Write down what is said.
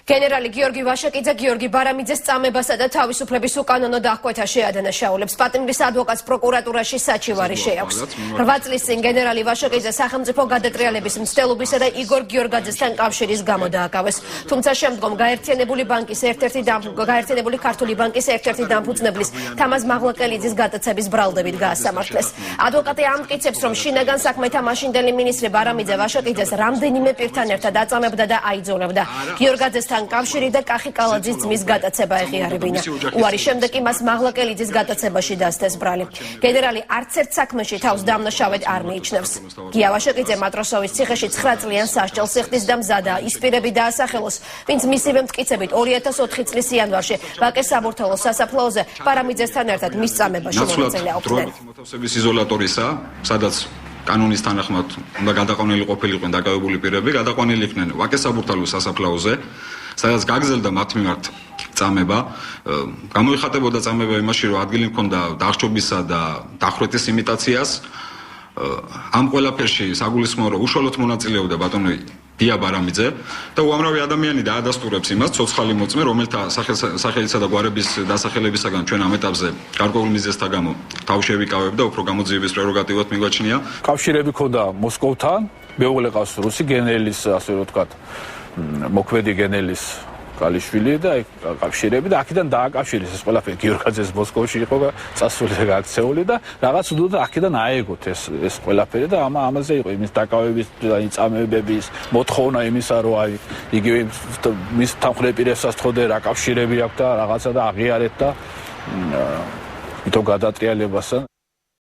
გენერალი გიორგი ვაშაკიძე გიორგი ბარამიძეს წამებასა და თავისუფლების უკანონო დახკვეთა შეადანაშაულებს. პატიმრის ადვოკატს პროკურატურაში საჩივარი შეაქვს. 8 წლის წინ გენერალი ვაშაკიძე სახელმწიფო გადატრიალების მცდელობისა და იგორ გიორგაძესთან კავშირის გამო დააკავეს. თუმცა შემდგომ გაერთიანებული ქართული ბანკის ერთ-ერთი დამფუძნებლის თამაზ მაღლაკელიძის გადაცემის ბრალდებით გაასამართლეს. ადვოკატი ამტკიცებს, რომ შინაგან საქმეთა მაშინდელი მინისტრი ბარამიძე ვაშაკიძეს რამდენიმე პირთან ერთად აწამებდა და აიძულებდა. გიორგაძესთან კავშირი და კახი კალაძის ძმის გადაცემა ეღიარებინა. უარის შემდეგ კი მას მაღლაკელიძის გადაცემაში დასდეს ბრალი. გენერალი არც ერთ საქმეში თავს დამნაშავედ არ მიიჩნევს. გია ვაშაკიძე მატროსოვის ციხეში 9 წლიან სასჯელს იხდის და მზადაა ის პირები დაასახელოს, ვინც მისივე მტკიცებით 2004 წლის იანვარში ვაკეს საბურთალოს სასაფლაოზე ბარამიძესთან ერთად მის წამებაში მონაწილეობდნენ. მოთავსების იზოლატორისა, სადაც კანონის თანახმად უნდა გადაყვანილი ყოფილიყვნენ დაკავებული პირები, გადაყვანილი იქნენ ვაკეს საბურთალოს სასაფლაოზე, სადაც გაგრძელდა მათ მიმართ წამება. გამოიხატებოდა წამება იმაში, რომ ადგილი მქონდა დახშობისა და დახვრეტის იმიტაციას. ამ ყველაფერში საგულისხმოა, რომ უშუალოდ მონაწილეობდა ბატონი გია ბარამიძე და უამრავი ადამიანი დაადასტურებს იმას, ცოცხალი მოწმე, რომელთა სახელისა და გვარების დასახელებისაგან ჩვენ ამ ეტაპზე გარკვეულ მიზეზთა გამო თავი შევიკავებ და უფრო გამოძიების პრეროგატივად მიგვაჩნია. კავშირები ქონდა მოსკოვთან, მეუღლე ყავს რუსი გენერლის, ასე რომ ვთქვათ, მოქმედი გენერლის კალიშვილი და კავშირები და აქედან დააკავშირეს ეს ყველაფერი. გიორგაძეს მოსკოვში იყო წასული და გაქცეული და რაღაც უდოდ აქედან აეგოთ ეს ყველაფერი და ამაზე იყო იმის დაკავების და წამებების მოთხოვნა იმისა, რომ აი იგივე მის თანხმდე პირებსაც თხოვდა რა კავშირები აქვს და რაღაცა და აღიარეთ და ვითომ გადატრიალებასთან